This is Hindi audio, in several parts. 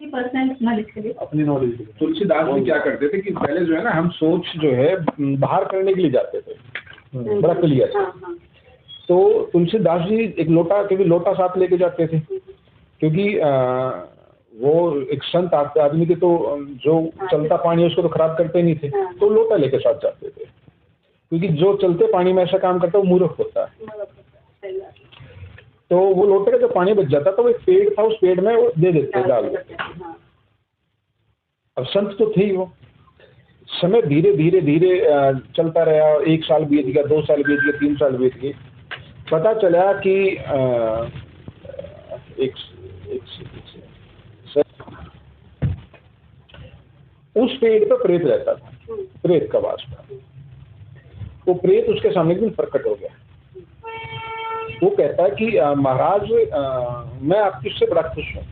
अपनी नॉलेज के लिए। तुलसीदास जी क्या करते थे कि पहले जो है ना, हम सोच जो है बाहर करने के लिए जाते थे, बड़ा क्लियर। तो तुलसीदास जी एक लोटा, क्योंकि लोटा साथ लेके जाते थे, क्योंकि वो एक संत आदमी के तो जो चलता पानी उसको तो खराब करते नहीं थे, तो लोटा लेके साथ जाते थे, क्योंकि जो चलते पानी में ऐसा काम करता है वो मूर्ख होता है। तो वो लोटे का जो पानी बच जाता तो वो एक पेड़ था, उस पेड़ में वो दे देते डाल देते। अब संत तो थे ही वो। समय धीरे धीरे धीरे चलता रहा, 1 साल बीत गया, 2 साल बीत गया, 3 साल बीत गए। पता चला कि उस पेड़ पर प्रेत रहता था, प्रेत का वास था। वो प्रेत उसके सामने एक दिन प्रकट हो गया। वो कहता है कि महाराज मैं आपकी उससे बड़ा खुश हूँ।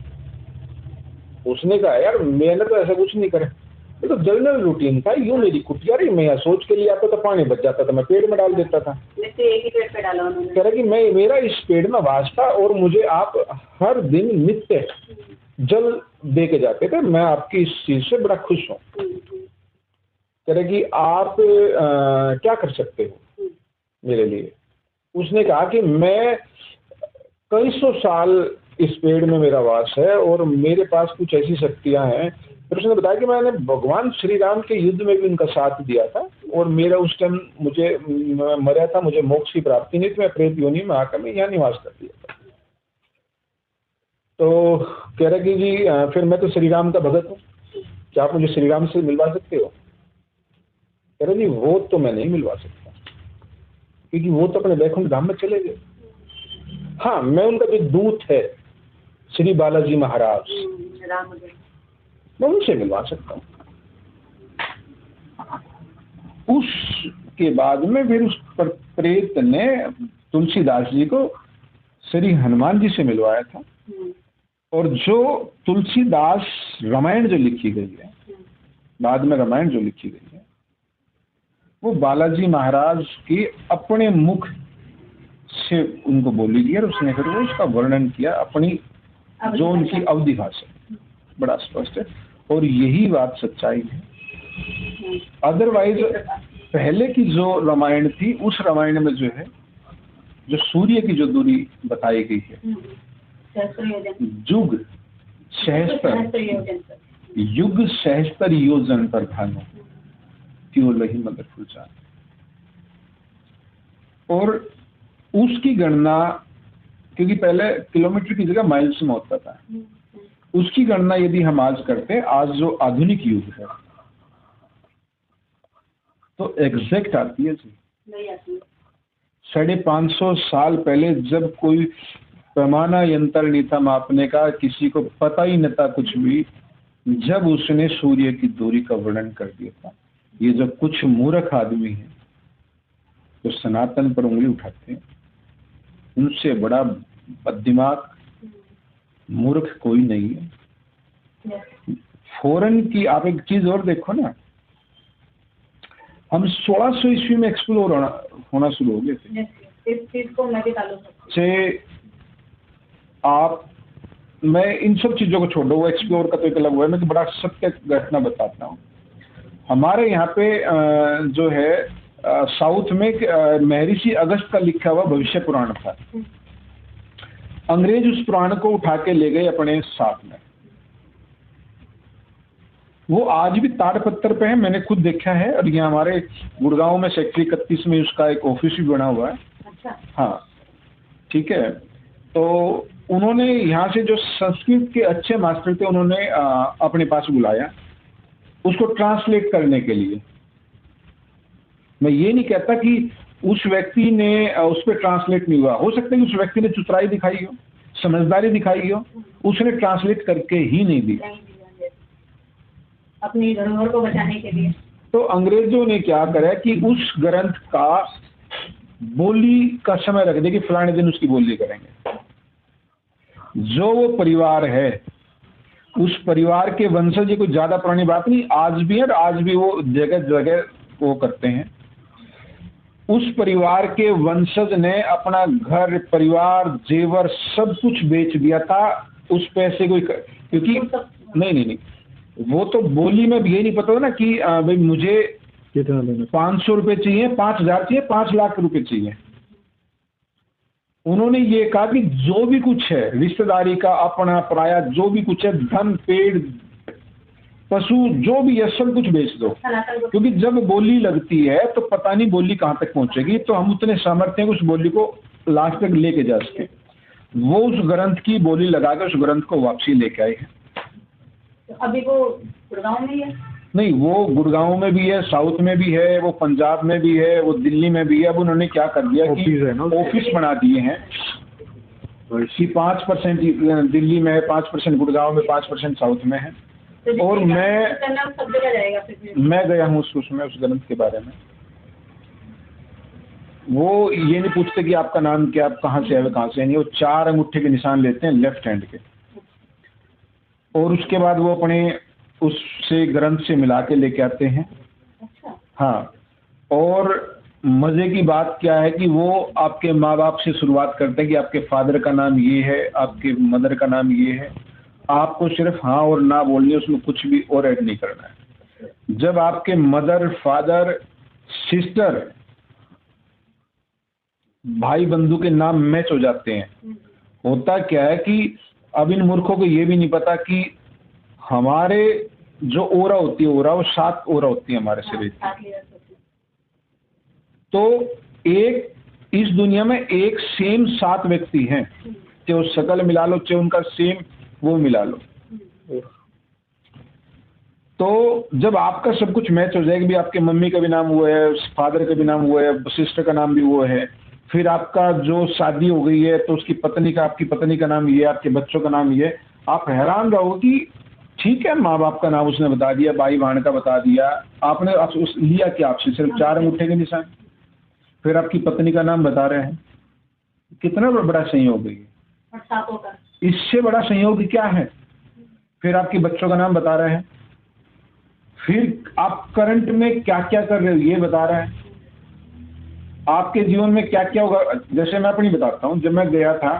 उसने कहा यार मैंने तो ऐसा कुछ नहीं करा, ये तो जनरल रूटीन था, यूं मेरी कुटिया रही, मैं सोच के लिए आता तो पानी बच जाता था, मैं पेड़ में डाल देता था। एक ही पेड़ पे डाला उन्होंने। कह रहा कि मैं मेरा इस पेड़ में वास था और मुझे आप हर दिन नित्य जल दे के जाते थे, मैं आपकी इस चीज से बड़ा खुश हूँ। कह रहे कि आप क्या कर सकते हो मेरे लिए। उसने कहा कि मैं कई सौ साल इस पेड़ में मेरा वास है और मेरे पास कुछ ऐसी शक्तियां हैं। फिर उसने बताया कि मैंने भगवान श्री राम के युद्ध में भी उनका साथ दिया था और मेरा उस टाइम मुझे मरा था, मुझे मोक्ष की प्राप्ति नहीं थी, मैं प्रेत योनि में आकर मैं यहाँ निवास कर दिया था। तो कह रहे कि जी फिर मैं तो श्री राम का भगत हूँ, क्या आप मुझे श्री राम से मिलवा सकते हो। कह रहे जी वो तो मैं नहीं मिलवा सकता, क्योंकि वो तो अपने वैकुंठ धाम में चले गए। हाँ मैं उनका जो दूत है श्री बालाजी महाराज, मैं उनसे मिलवा सकता हूँ। उसके बाद में फिर उस प्रेत ने तुलसीदास जी को श्री हनुमान जी से मिलवाया था। और जो तुलसीदास रामायण जो लिखी गई है, बाद में रामायण जो लिखी गई है, वो बालाजी महाराज की अपने मुख से उनको बोली गई और उसने फिर वो उसका वर्णन किया अपनी जो उनकी अवधि भाषा, बड़ा स्पष्ट है। और यही बात सच्चाई है। अदरवाइज पहले की जो रामायण थी, उस रामायण में जो है जो सूर्य की जो दूरी बताई गई है, युग सहस्त्र योजन पर भानो केवल वही मगर फुलचान। और उसकी गणना, क्योंकि पहले किलोमीटर की जगह माइल्स में होता था, उसकी गणना यदि हम आज करते हैं, आज जो आधुनिक युग है, तो एग्जैक्ट आती है जी 550 साल पहले, जब कोई पैमाना यंत्र नहीं था मापने का, किसी को पता ही नहीं था कुछ भी, जब उसने सूर्य की दूरी का वर्णन कर दिया था। ये जो कुछ मूर्ख आदमी हैं जो सनातन पर उंगली उठाते हैं, उनसे बड़ा बददिमाग मूर्ख कोई नहीं है। फॉरेन की आप एक चीज और देखो ना, हम 1600 ईस्वी में एक्सप्लोर होना शुरू हो गए थे। इस चीज को मैं भी मैं इन सब चीजों को छोड़ दो, वो एक्सप्लोर का तो एक अलग हुआ है। मैं तो बड़ा सत्य घटना बताता हूँ। हमारे यहाँ पे जो है साउथ में महर्षि अगस्त का लिखा हुआ भविष्य पुराण था। अंग्रेज उस पुराण को उठा के ले गए अपने साथ में। वो आज भी ताड़पत्र पे है, मैंने खुद देखा है। और यहाँ हमारे गुड़गांव में सेक्टर 31 में उसका एक ऑफिस भी बना हुआ है। अच्छा। हाँ ठीक है। तो उन्होंने यहाँ से जो संस्कृत के अच्छे मास्टर थे, उन्होंने अपने पास बुलाया उसको ट्रांसलेट करने के लिए। मैं ये नहीं कहता कि उस व्यक्ति ने उस पर ट्रांसलेट नहीं हुआ, हो सकता है कि उस व्यक्ति ने चतुराई दिखाई हो, समझदारी दिखाई हो, उसने ट्रांसलेट करके ही नहीं दी अपनी धरोहर को बचाने के लिए। तो अंग्रेजों ने क्या करा कि उस ग्रंथ का बोली का समय रख दिया कि फलाने दिन उसकी बोली करेंगे। जो वो परिवार है, उस परिवार के वंशज, कोई ज्यादा पुरानी बात नहीं, आज भी है और आज भी वो जगह जगह वो करते हैं। उस परिवार के वंशज ने अपना घर, परिवार, जेवर सब कुछ बेच दिया था उस पैसे को, क्योंकि नहीं नहीं नहीं, वो तो बोली में भी ये नहीं पता ना कि भाई मुझे कितना लेना? 500 रुपये चाहिए, 5,000 चाहिए, 5 लाख रुपए चाहिए। उन्होंने ये कहा कि जो भी कुछ है रिश्तेदारी का, अपना पराया, जो भी कुछ है, धन, पेड़, पशु, जो भी है, सब कुछ बेच दो। क्योंकि जब बोली लगती है तो पता नहीं बोली कहाँ तक पहुंचेगी, तो हम उतने सामर्थ्य हैं कि उस बोली को लास्ट तक लेके जा सके। वो उस ग्रंथ की बोली लगा के उस ग्रंथ को वापसी लेके आए हैं। अभी वो गुड़गांव में ही है? नहीं, वो गुड़गांव में भी है, साउथ में भी है, वो पंजाब में भी है, वो दिल्ली में भी है। अब उन्होंने क्या कर दिया कि ऑफिस बना दिए हैं कि 5% दिल्ली में है, 5% गुड़गांव में, 5% साउथ में है। और सब जगह जाएगा फिर? मैं गया हूँ उसमें, उस ग्रंथ के बारे में। वो ये नहीं पूछते कि आपका नाम क्या, आप कहाँ से आए, कहाँ से नहीं। वो 4 अंगूठे के निशान लेते हैं लेफ्ट हैंड के, और उसके बाद वो अपने उससे ग्रंथ से मिला के लेके आते हैं। अच्छा। हाँ, और मज़े की बात क्या है कि वो आपके माँ बाप से शुरुआत करते हैं कि आपके फादर का नाम ये है, आपके मदर का नाम ये है। आपको सिर्फ हाँ और ना बोलनी है, उसमें कुछ भी और ऐड नहीं करना है। जब आपके मदर, फादर, सिस्टर, भाई बंधु के नाम मैच हो जाते हैं, होता क्या है कि अब इन मूर्खों को ये भी नहीं पता कि हमारे जो ओरा होती है, ओरा वो 7 ओरा होती है हमारे शरीर की। तो एक इस दुनिया में एक सेम 7 व्यक्ति हैं, चाहे वो शकल मिला लो, चाहे उनका सेम वो मिला लो। तो जब आपका सब कुछ मैच हो जाएगा, भी आपके मम्मी का भी नाम वो है, फादर का भी नाम वो है, सिस्टर का नाम भी वो है, फिर आपका जो शादी हो गई है तो उसकी पत्नी का, आपकी पत्नी का नाम ये, आपके बच्चों का नाम ये, आप हैरान रहोगे कि ठीक है माँ बाप का नाम उसने बता दिया, भाई बहन का बता दिया, आपने लिया कि आपसे सिर्फ 4 अंगूठे के निशान, फिर आपकी पत्नी का नाम बता रहे हैं। कितना बड़ा संयोग है ये, इससे बड़ा संयोग क्या है। फिर आपके बच्चों का नाम बता रहे हैं, फिर आप करंट में क्या क्या कर रहे हो ये बता रहा है, आपके जीवन में क्या क्या होगा। जैसे मैं अपनी बताता हूँ, जब मैं गया था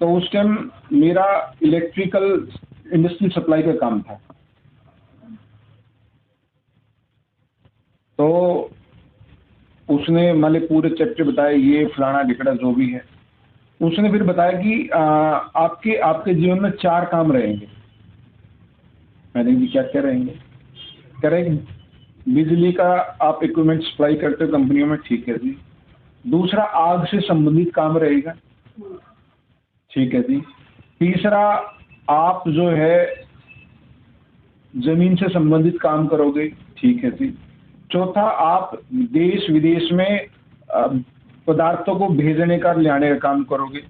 तो उस टाइम मेरा इलेक्ट्रिकल इंडस्ट्री सप्लाई का काम था। तो उसने माले पूरे चैप्टर बताए, ये फलाना ढिकड़ा जो भी है। उसने फिर बताया कि आपके जीवन में 4 काम रहेंगे। मैंने भी क्या क्या रहेंगे, कह रहे बिजली का आप इक्विपमेंट सप्लाई करते हो कंपनियों में, ठीक है जी। दूसरा, आग से संबंधित काम रहेगा, ठीक है जी। तीसरा, आप जो है जमीन से संबंधित काम करोगे, ठीक है जी। चौथा, आप देश विदेश में पदार्थों को भेजने का, लाने का काम करोगे।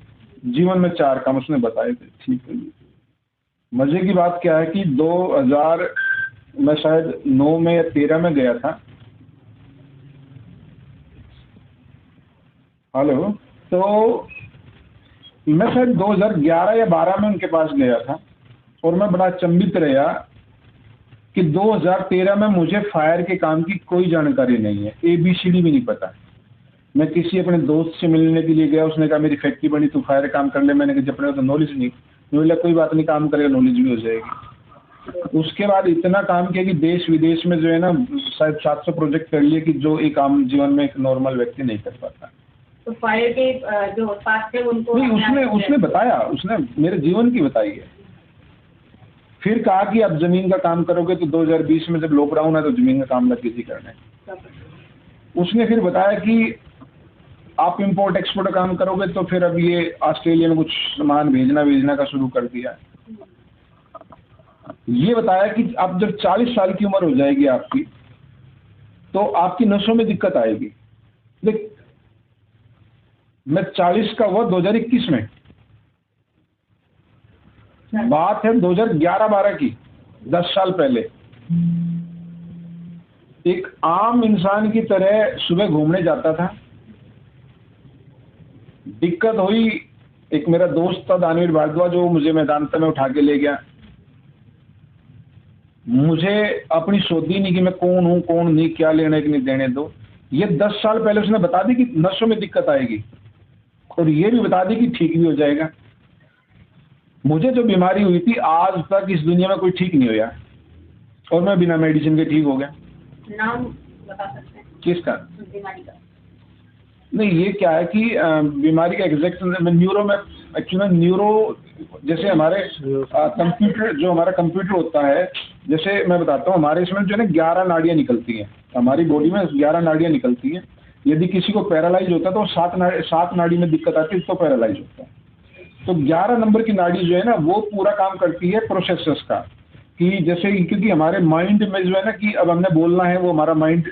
जीवन में 4 काम उसने बताए थे, ठीक है जी। मजे की बात क्या है कि 2000 मैं शायद 9 में या 13 में गया था। हेलो, तो मैं शायद 2011 या 12 में उनके पास गया था, और मैं बड़ा अचंभित रहा कि 2013 में मुझे फायर के काम की कोई जानकारी नहीं है, ABCD भी नहीं पता। मैं किसी अपने दोस्त से मिलने के लिए गया, उसने कहा मेरी फैक्ट्री बनी, तू फायर काम कर ले। मैंने कहा अपने तो नॉलेज नहीं। बोला कोई बात नहीं, काम करेगा, नॉलेज भी हो जाएगी। उसके बाद इतना काम किया कि देश विदेश में जो है ना, शायद 700 प्रोजेक्ट कर लिए कि जो एक आम जीवन में एक नॉर्मल व्यक्ति नहीं कर पाता। तो फायर के जो पास थे उनको नहीं, उसने बताया, उसने मेरे जीवन की बताई है। फिर कहा कि आप जमीन का काम करोगे, तो 2020 में जब लॉकडाउन है तो जमीन का काम लग किसी करने। उसने फिर बताया कि आप इंपोर्ट एक्सपोर्ट का काम करोगे, तो फिर अब ये ऑस्ट्रेलिया में कुछ सामान भेजना का शुरू कर दिया। ये बताया कि आप जब 40 साल की उम्र हो जाएगी आपकी, तो आपकी नसों में दिक्कत आएगी। देख, मैं 40 का हुआ 2021 में, बात है 2011-12 की, 10 साल पहले। एक आम इंसान की तरह सुबह घूमने जाता था, दिक्कत हुई। एक मेरा दोस्त था दानवीर भारद्वाज, जो मुझे मैदान में उठा के ले गया। मुझे अपनी सोची नहीं कि मैं कौन हूँ कौन नहीं, क्या लेने की नहीं देने दो। ये 10 साल पहले उसने बता दी कि नसों में दिक्कत आएगी, और ये भी बता दी कि ठीक भी हो जाएगा। मुझे जो बीमारी हुई थी आज तक इस दुनिया में कोई ठीक नहीं हुआ, और मैं बिना मेडिसिन के ठीक हो गया। नाम बता सकते हैं किसका? उस बीमारी का? नहीं, ये क्या है कि बीमारी का एग्जैक्ट न्यूरो में, एक्चुअली न्यूरो जैसे हमारे कंप्यूटर, जो हमारा कंप्यूटर होता है, जैसे मैं बताता हूँ, हमारे इसमें जो है ना 11 नाड़ियाँ निकलती हैं, हमारी बॉडी में 11 नाड़ियाँ निकलती हैं। यदि किसी को पैरालाइज होता है तो 7 नाड़ी में दिक्कत आती है तो पैरालाइज होता है। तो 11 नंबर की नाड़ी जो है ना वो पूरा काम करती है प्रोसेसर्स का, कि जैसे क्योंकि हमारे माइंड में जो है ना कि अब हमने बोलना है वो हमारा माइंड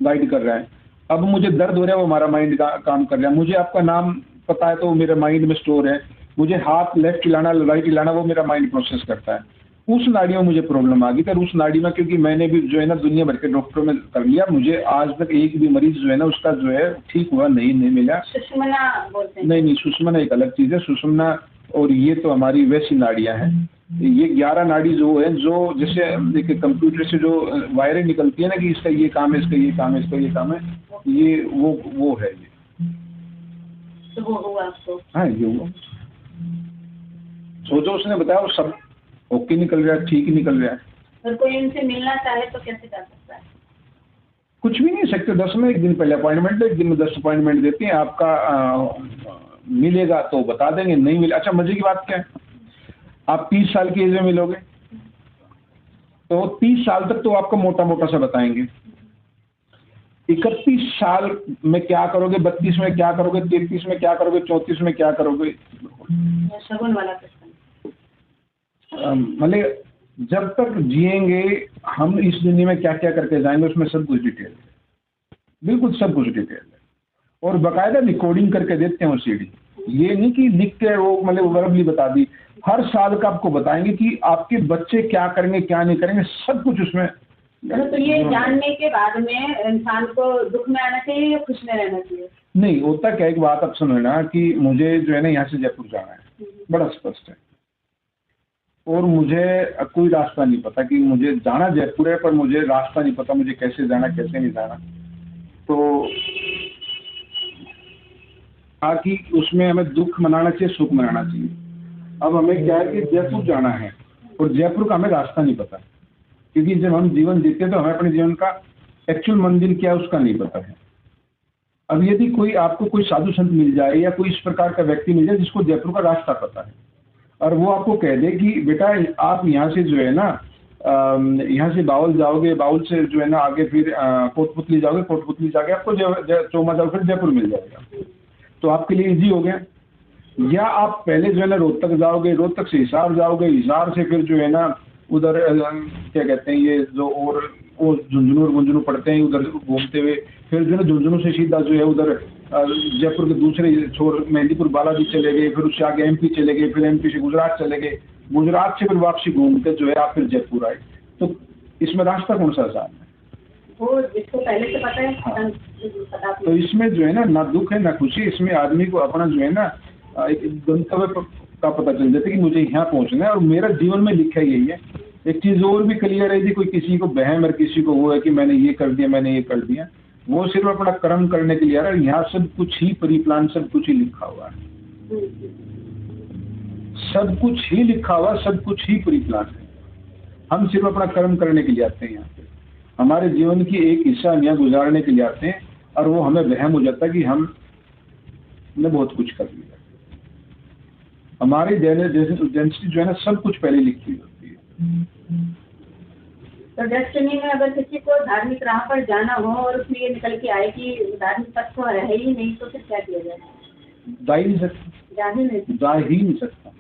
गाइड कर रहा है, अब मुझे दर्द हो रहा है वो हमारा माइंड काम कर रहा है, मुझे आपका नाम पता है तो वो मेरे माइंड में स्टोर है, मुझे हाथ लेफ्ट हिलाना राइट हिलाना वो मेरा माइंड प्रोसेस करता है। उस नाड़ी में मुझे प्रॉब्लम आ गई थी, उस नाड़ी में क्योंकि मैंने भी जो है ना दुनिया भर के डॉक्टरों में कर लिया, मुझे आज तक एक भी मरीज जो है ना उसका जो है ठीक हुआ नहीं मिला। सुषुम्ना बोलते हैं? नहीं, सुषुम्ना एक अलग चीज़ है, सुषुम्ना और ये तो हमारी वैसी नाड़ियाँ हैं। ये 11 नाड़ी जो है, जो जैसे देखिए कंप्यूटर से जो वायरें निकलती है ना कि इसका ये काम है, इसका ये काम है, इसका ये काम है, ये वो है ये। तो वो हुआ आपको? हाँ, ये हुआ। सोचो उसने बताया वो सब ओके निकल रहा है, ठीक ही निकल रहा है। और कोई उनसे मिलना चाहे तो कैसे कर सकता है? कुछ भी नहीं सकते, 10 में एक दिन पहले अपॉइंटमेंट है, एक दिन में 10 अपॉइंटमेंट देते हैं आपका। मिलेगा तो बता देंगे, नहीं मिले। अच्छा, मजे की बात क्या है, आप 30 साल की एज में मिलोगे तो 30 साल तक तो आपको मोटा मोटा सा बताएंगे, 31 साल में क्या करोगे, 32 में क्या करोगे, 33 में क्या करोगे, 34 में क्या करोगे। शगुन वाला प्रश्न। मतलब जब तक जिएंगे हम इस दुनिया में क्या क्या करके जाएंगे उसमें सब कुछ डिटेल है, बिल्कुल सब कुछ डिटेल है, और बाकायदा रिकॉर्डिंग करके देते हैं वो सीडी। ये नहीं कि लिख के वो मतलब वर्बली बता दी, हर साल का आपको बताएंगे कि आपके बच्चे क्या करेंगे क्या नहीं करेंगे, सब कुछ उसमें। तो ये जानने के बाद में इंसान को दुख में आना चाहिए या खुश में रहना चाहिए? नहीं, होता क्या, एक बात आप सुनो ना कि मुझे जो है ना यहाँ से जयपुर जाना है, बड़ा स्पष्ट है, और मुझे कोई रास्ता नहीं पता कि मुझे जाना जयपुर है, पर मुझे रास्ता नहीं पता मुझे कैसे जाना कैसे नहीं जाना। तो ताकि उसमें हमें दुख मनाना चाहिए, सुख मनाना चाहिए। अब हमें क्या है कि जयपुर जाना है और जयपुर का हमें रास्ता नहीं पता, क्योंकि जब हम जीवन जीते हैं तो हमें अपने जीवन का एक्चुअल मंजिल क्या है उसका नहीं पता है। अब यदि कोई आपको कोई साधु संत मिल जाए या कोई इस प्रकार का व्यक्ति मिल जाए जिसको जयपुर का रास्ता पता है, और वो आपको कह दे कि बेटा आप यहाँ से जो है ना यहाँ से बाउल जाओगे, बाउल से जो है ना आगे फिर कोटपुतली जाओगे, कोटपुतली जाके आपको चौमा जाओ फिर जयपुर मिल जाएगा, तो आपके लिए इजी हो गया। या आप पहले जो है ना रोहतक जाओगे, रोहतक से हिसार जाओगे, हिसार से फिर जो है ना उधर क्या कहते हैं ये जो और वो झुंझुनू पड़ते हैं उधर घूमते हुए, फिर जो है ना झुंझुनू से सीधा जो है उधर जयपुर के दूसरे छोर मेहंदीपुर बालाजी चले गए, फिर उससे आगे एमपी चले गए, फिर एमपी से गुजरात चले गए, गुजरात से फिर वापसी घूम के जो है आप फिर जयपुर आए। तो इसमें रास्ता कौन सा आसान है? वो जिसको पहले से पता है। हाँ। तो इसमें जो है ना दुख है ना खुशी, इसमें आदमी को अपना जो है ना एक गंतव्य का पता चल जाता है कि मुझे यहाँ पहुँचना है और मेरा जीवन में लिखा यही है। एक चीज़ और भी क्लियर है, कोई किसी को बहम और किसी को वो है कि मैंने ये कर दिया मैंने ये कर दिया, वो सिर्फ अपना कर्म करने के लिए आ रहा है। यहाँ सब कुछ ही प्री प्लान, सब कुछ ही लिखा हुआ है, सब कुछ ही लिखा हुआ, सब कुछ ही प्री प्लान है। हम सिर्फ अपना कर्म करने के लिए आते हैं यहाँ पे, हमारे जीवन की एक हिस्सा हम यहाँ गुजारने के लिए आते हैं, और वो हमें वहम हो जाता है कि हमने बहुत कुछ कर लिया। हमारी डेंसिटी जो है ना सब कुछ पहले लिखी हुई होती है। तो डेस्टिनी में अगर किसी को धार्मिक राह पर जाना हो और उसमें ये निकल के आए कि धार्मिक पथ तो है ही नहीं, तो फिर क्या किया जाए? जा ही नहीं सकता।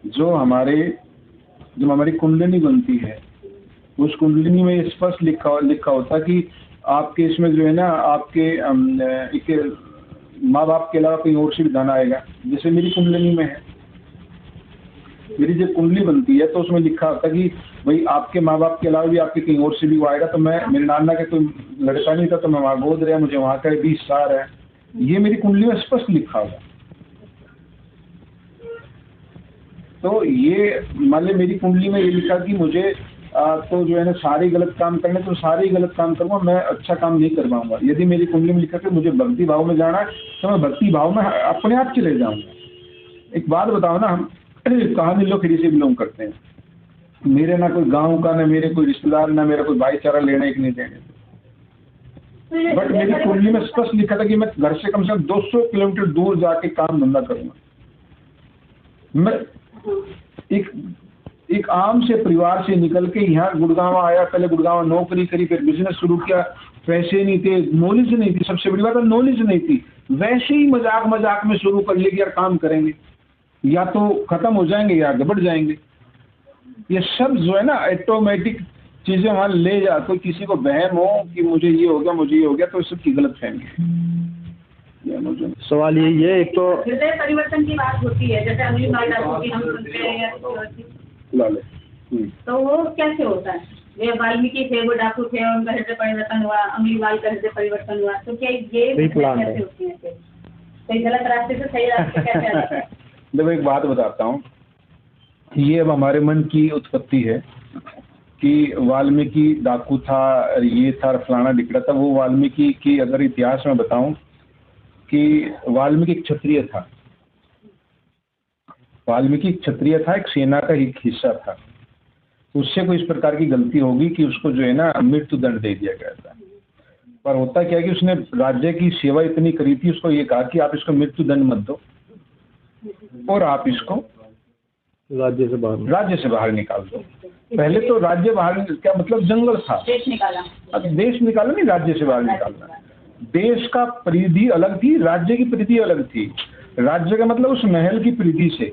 जो हमारी कुंडलिनी बनती है, उस कुंडलिनी में स्पष्ट लिखा होता कि आपके इसमें जो है ना आपके एक माँ बाप के अलावा कहीं और से भी धन आएगा। जैसे मेरी कुंडलिनी में है, मेरी जब कुंडली बनती है तो उसमें लिखा होता कि भाई आपके माँ बाप के अलावा भी आपके कहीं और से भी वो आएगा। तो मैं मेरे नाना का कोई लड़का नहीं था तो मैं वहाँ गोद रहा, मुझे वहाँ का 20 साल है, ये मेरी कुंडली में स्पष्ट लिखा हुआ। तो ये मान ली मेरी कुंडली में ये लिखा कि मुझे तो जो है ना सारे गलत काम करने, तो सारे गलत काम करूँगा, मैं अच्छा काम नहीं कर पाऊंगा। यदि मेरी कुंडली में लिखा कि मुझे भक्ति भाव में जाना है तो मैं भक्ति भाव में अपने आप चले जाऊंगा। एक बात बताओ ना, हम कहानी लोग से बिलोंग करते हैं, मेरे ना कोई गांव का, ना मेरे कोई रिश्तेदार, ना मेरा कोई भाईचारा लेना एक नहीं देने, बट मेरी कुंडली में स्पष्ट लिखा था कि मैं घर से कम 200 किलोमीटर दूर जाके काम धंधा करूंगा। मैं एक आम से परिवार से निकल के यहाँ गुड़गांव आया, पहले गुड़गांव नौकरी करी, फिर बिजनेस शुरू किया, पैसे नहीं थे, नॉलेज नहीं थी, सबसे बड़ी बात है नॉलेज नहीं थी, वैसे ही मजाक मजाक में शुरू कर लिया कि यार काम करेंगे, या तो खत्म हो जाएंगे या आगे बढ़ जाएंगे। ये सब जो है ना ऑटोमेटिक चीजें वहां ले जा, कोई किसी को वहम हो कि मुझे ये हो गया, मुझे ये हो गया, तो इस सब की गलत फहमी है। मुझे सवाल यही है, एक तो हृदय परिवर्तन की बात होती है, जैसे अगली माला होगी हम सुनते हैं, तो वो कैसे होता है? वे वाल्मीकि थे, वो डाकू थे, उनका हृदय परिवर्तन हुआ, अग्निवाल का हृदय परिवर्तन हुआ, तो क्या ये कैसे होती है? कोई गलत रास्ते से सही रास्ते कैसे आता है? देखो एक बात बताता हूँ, ये अब हमारे मन की उत्पत्ति है कि वाल्मीकि डाकू था, ये था, फलाना डिकड़ा था। वो वाल्मीकि की अगर इतिहास में बताऊं कि वाल्मीकि एक क्षत्रिय था, वाल्मीकि क्षत्रिय था, एक सेना का एक हिस्सा था। उससे कोई इस प्रकार की गलती होगी कि उसको जो है ना मृत्यु दंड दे दिया गया था। पर होता क्या कि उसने राज्य की सेवा इतनी करी थी, उसको ये कहा कि आप इसको मृत्यु दंड मत दो और आप इसको राज्य से बाहर निकाल दो। पहले तो राज्य बाहर क्या मतलब जंगल था, देश निकाला। अब देश निकाला नहीं, राज्य से बाहर निकालना। देश का परिधि अलग थी, राज्य की परिधि अलग थी। राज्य का मतलब उस महल की परिधि से,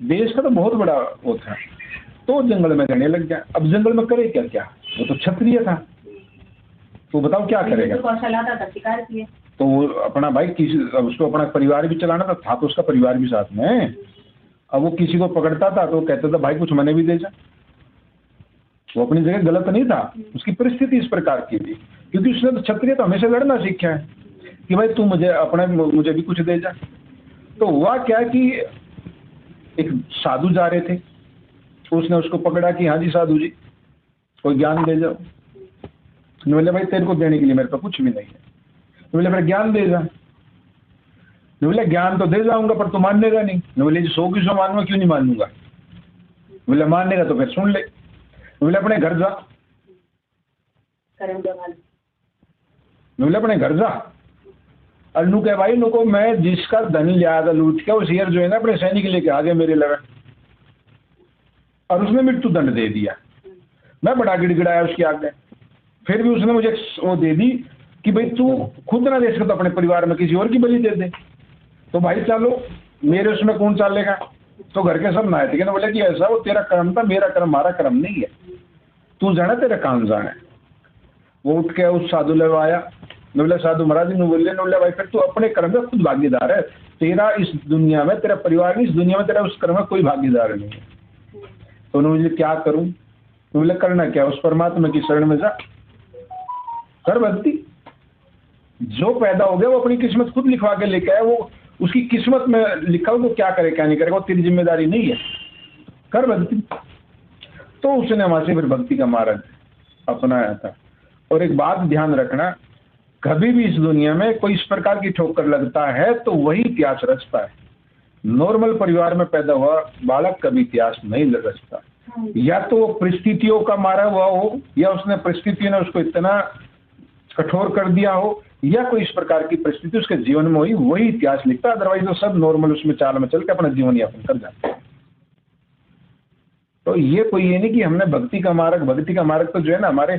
देश का तो बहुत बड़ा वो था। तो जंगल में रहने लग गया। अब जंगल में करे क्या क्या, वो तो क्षत्रिय था, तो बताओ क्या करेगा। तो वो अपना भाई किसी, उसको अपना परिवार भी चलाना था तो उसका परिवार भी साथ में। अब वो किसी को पकड़ता था तो कहता था भाई कुछ मने भी दे जा। वो अपनी जगह गलत नहीं था, उसकी परिस्थिति इस प्रकार की थी, क्योंकि उसने तो क्षत्रिय तो हमेशा लड़ना सीखा है कि भाई तू मुझे भी कुछ दे जा। तो हुआ क्या कि एक साधु जा रहे थे, तो उसने उसको पकड़ा कि हाँ जी साधु जी कोई ज्ञान दे जाओ। बोले भाई तेरे को देने के लिए मेरे पास कुछ भी नहीं है। तो बोले फिर ज्ञान दे जा। बोले ज्ञान तो दे जाऊंगा पर तू मानेगा नहीं। बोले 100 की 100 मानूंगा, क्यों नहीं मानूंगा। बोले मानेगा तो फिर सुन ले। बोले अपने घर जा। बोले अपने घर जा। अनु कह भाई नुको मैं जिसका धन लिया था लूट के, उस शेर जो है ना अपने सैनिक लेके आ गए मेरे लगा, और उसने मृत्यु दंड दे दिया। मैं बड़ा गिड़गिड़ाया उसके आगे, फिर भी उसने मुझे वो दे दी कि भाई तू खुद ना दे सकता तो अपने परिवार में किसी और की बलि दे दे। तो भाई चलो मेरे उसमें कौन चालेगा। तो घर के सब नाए थे ना, बोले कि ऐसा वो तेरा कर्म था, मेरा कर्म हमारा कर्म नहीं है, तू जाना तेरा काम जाना है। वो उठ के उस साधु लगवाया। बोले साधु महाराज ने बोले भाई फिर तू अपने कर्म में खुद भागीदार है, तेरा इस दुनिया में, तेरा परिवार इस दुनिया में, तेरा उस कर्म में कोई भागीदार नहीं है। तो उन्होंने मुझे क्या करूं। तो बोले करना क्या, उस परमात्मा की शरण में जा, कर भक्ति। जो पैदा हो गया वो अपनी किस्मत खुद लिखवा के लेके आया, वो उसकी किस्मत में लिखा हो, वो क्या करे क्या नहीं करेगा वो तेरी जिम्मेदारी नहीं है, कर भक्ति। तो उसने वहां से फिर भक्ति का मार्ग अपनाया था। और एक बात ध्यान रखना, कभी भी इस दुनिया में कोई इस प्रकार की ठोकर लगता है तो वही इतिहास रचता है। नॉर्मल परिवार में पैदा हुआ बालक कभी इतिहास नहीं रचता। या तो वो परिस्थितियों का मारा हुआ हो, या उसने परिस्थितियों ने उसको इतना कठोर कर दिया हो, या कोई इस प्रकार की परिस्थिति उसके जीवन में हुई, वही इतिहास लिखता है। अदरवाइज तो सब नॉर्मल उसमें चाल में चल के अपना जीवन यापन कर जाते हैं। तो ये कोई ये नहीं कि हमने भक्ति का मार्ग तो जो है ना, हमारे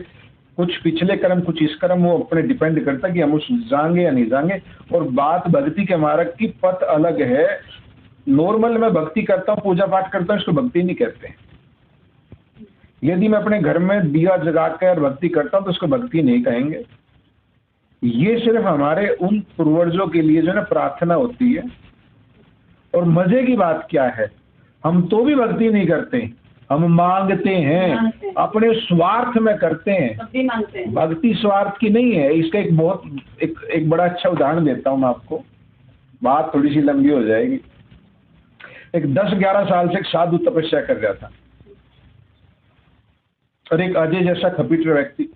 कुछ पिछले कर्म कुछ इस कर्म, वो अपने डिपेंड करता कि हम उस जाएंगे या नहीं जाएंगे। और बात भक्ति के मार्ग की पथ अलग है। नॉर्मल मैं भक्ति करता हूँ, पूजा पाठ करता हूँ, इसको भक्ति नहीं कहते। यदि मैं अपने घर में दिया जगा कर भक्ति करता हूँ तो उसको भक्ति नहीं कहेंगे। ये सिर्फ हमारे उन पूर्वजों के लिए जो है ना प्रार्थना होती है। और मजे की बात क्या है, हम तो भी भक्ति नहीं करते, हम मांगते हैं, अपने स्वार्थ में करते हैं। भक्ति स्वार्थ की नहीं है। इसका एक बड़ा अच्छा उदाहरण देता हूँ मैं आपको, बात थोड़ी सी लंबी हो जाएगी। एक 10-11 साल से एक साधु तपस्या कर रहा था, और एक अजय जैसा खपीटर व्यक्ति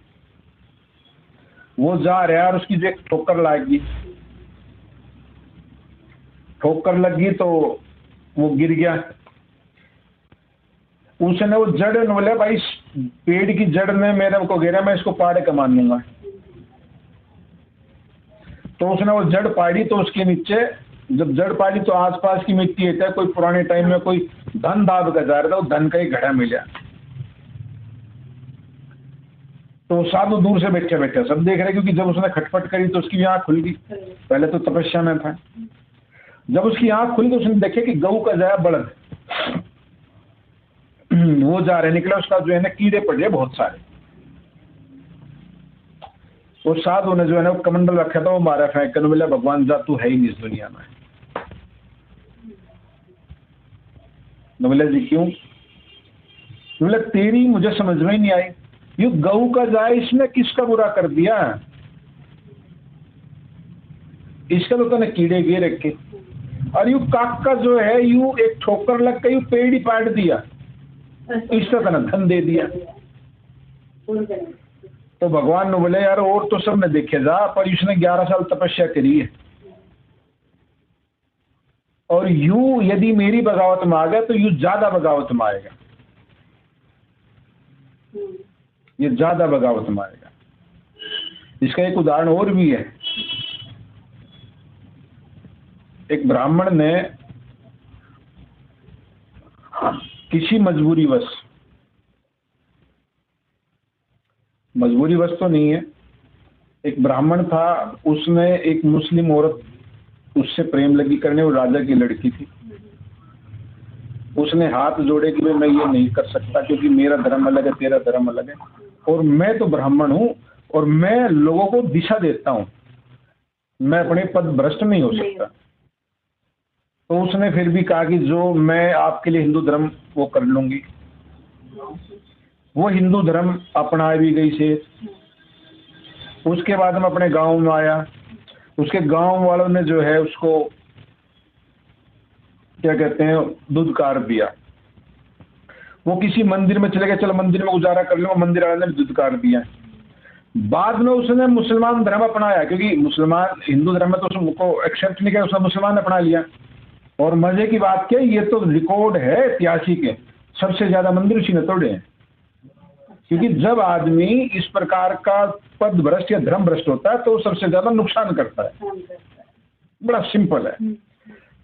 वो जा रहा है, और उसकी जो एक ठोकर लगी तो वो गिर गया, उसने वो जड़ बोले भाई पेड़ की जड़ ने मेरे को गिरा, मैं इसको पाड़े का मान लूंगा। तो उसने वो जड़ पाड़ी, तो उसके नीचे जब जड़ पाड़ी तो आसपास की मिट्टी है, कोई पुराने टाइम में कोई धन दाब का जा रहा था, वो धन का ही घड़ा मिला। तो साधु दूर से बैठे बैठे सब देख रहे, क्योंकि जब उसने खटपट करी तो उसकी भी आंख खुल गई। पहले तो तपस्या में था, जब उसकी आंख खुली तो उसने देखे कि गऊ का जाया बड़द वो जा रहे, निकला, उसका जो है ना कीड़े पड़े बहुत सारे। वो साधु ने जो है ना कमंडल रखा था, वो मारा फेंक कर, बोला भगवान जा तू है ही नहीं इस दुनिया में। बोले जी क्यों? बोले तेरी मुझे समझ में ही नहीं आई, यू गऊ का जाए इसने किसका बुरा कर दिया? इसका तो तूने कीड़े गिर रखे, और यू काक का जो है यू एक ठोकर लग के यू पेड़ ही पाट दिया, इसका तूने धन दे दिया। तो भगवान ने बोले यार और तो सब ने देखे जा, पर इसने 11 साल तपस्या करी है, और यू यदि मेरी बगावत में आ गया तो यू ज्यादा बगावत में आएगा, ये ज्यादा बगावत में आएगा। इसका एक उदाहरण और भी है। एक ब्राह्मण ने किसी मजबूरीवश तो नहीं है, एक ब्राह्मण था, उसने एक मुस्लिम औरत उससे प्रेम लगी करने, वो राजा की लड़की थी। उसने हाथ जोड़े कि मैं ये नहीं कर सकता, क्योंकि मेरा धर्म अलग है, तेरा धर्म अलग है, और मैं तो ब्राह्मण हूँ और मैं लोगों को दिशा देता हूँ, मैं अपने पद भ्रष्ट नहीं हो सकता। तो उसने फिर भी कहा कि जो मैं आपके लिए हिंदू धर्म वो कर लूंगी। वो हिंदू धर्म अपना भी गई से। उसके बाद हम अपने गांव में आया, उसके गांव वालों ने जो है उसको क्या कहते हैं दुधकार दिया। वो किसी मंदिर में चले गए, चलो मंदिर में गुजारा कर लो, मंदिर वाले ने दुधकार दिया। बाद में उसने मुसलमान धर्म अपनाया, क्योंकि मुसलमान हिंदू धर्म में तो उसको एक्सेप्ट नहीं किया, उसने मुसलमान अपना लिया। और मजे की बात क्या, ये तो रिकॉर्ड है ऐतिहासिक है, सबसे ज्यादा मंदिर उसी ने तोड़े हैं। क्योंकि जब आदमी इस प्रकार का पद भ्रष्ट या धर्म भ्रष्ट होता है तो सबसे ज्यादा नुकसान करता है। बड़ा सिंपल है।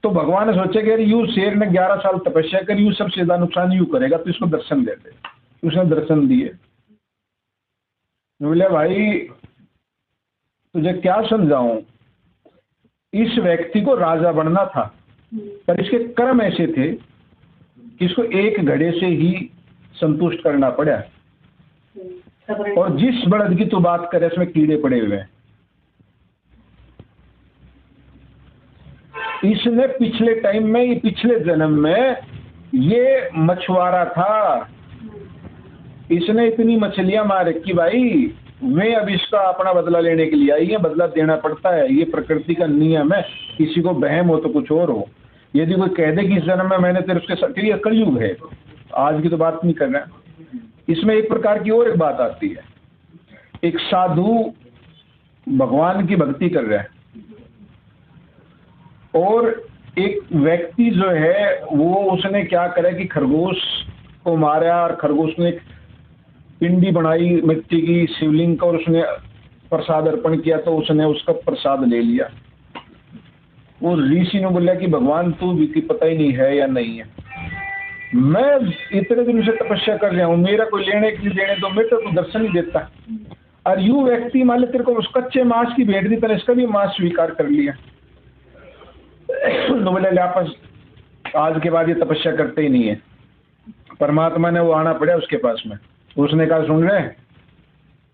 तो भगवान ने सोचा कि यार यू शेर ने 11 साल तपस्या करी, यू सबसे ज्यादा नुकसान यू करेगा, तो इसको दर्शन दे दे। उसने दर्शन दिए। बोले भाई तुझे क्या समझाऊं, इस व्यक्ति को राजा बनना था, पर इसके कर्म ऐसे थे कि इसको एक घड़े से ही संतुष्ट करना पड़ा। और जिस बड़द की तो बात करे इसमें कीड़े पड़े हुए हैं। इसने पिछले टाइम में, पिछले जन्म में ये मछुआरा था, इसने इतनी मछलियां मार रखी भाई, वे अब इसका अपना बदला लेने के लिए आई है, बदला देना पड़ता है, ये प्रकृति का नियम है। किसी को बहम हो तो कुछ और हो। यदि कोई कह दे कि इस जन्म में मैंने तेरे उसके साथ, ये कलयुग है, आज की तो बात नहीं कर रहा। इसमें एक प्रकार की और एक बात आती है। एक साधु भगवान की भक्ति कर रहा है और एक व्यक्ति जो है वो उसने क्या करा कि खरगोश को मारा, और खरगोश ने एक पिंडी बनाई मिट्टी की शिवलिंग का, और उसने प्रसाद अर्पण किया, तो उसने उसका प्रसाद ले लिया। वो ऋषि ने बोला कि भगवान तू भी पता ही नहीं है या नहीं है, मैं इतने दिन से तपस्या कर रहा हूँ, मेरा कोई लेने के लिए देने तो मैं तो दर्शन ही देता। और यू व्यक्ति मान ले तेरे को उस कच्चे मांस की भेंट दी, तेने इसका भी मांस स्वीकार कर लिया। तो बोले आपस आज के बाद ये तपस्या करते ही नहीं है। परमात्मा ने वो आना पड़ा उसके पास में। उसने कहा सुन रहे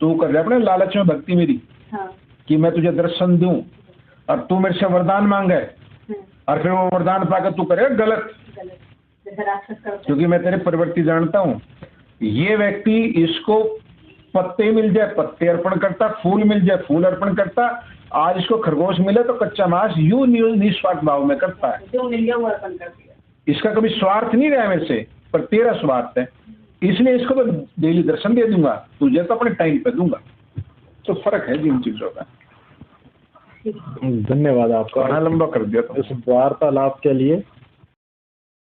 तू कर रहे अपने लालच में भक्ति मेरी, हाँ। कि मैं तुझे दर्शन दूं और तू मेरे से वरदान मांगे, और फिर वो वरदान पाकर तू करेगा गलत, क्योंकि मैं तेरे प्रवृत्ति जानता हूँ। ये व्यक्ति इसको पत्ते मिल जाए पत्ते अर्पण करता, फूल मिल जाए फूल अर्पण करता, आज इसको खरगोश मिले तो कच्चा मांस यू निस्वार्थ भाव में करता है। जो मिल गया वो अर्पण कर दिया। इसका कभी स्वार्थ नहीं रहा मेरे से, पर तेरा स्वार्थ है, इसलिए इसको तो डेली दर्शन दे दूंगा, तुझे तो अपने टाइम पे दूंगा। तो फर्क है जिन चीजों का। धन्यवाद आपका, लंबा कर दिया तो इस वार्तालाप के लिए।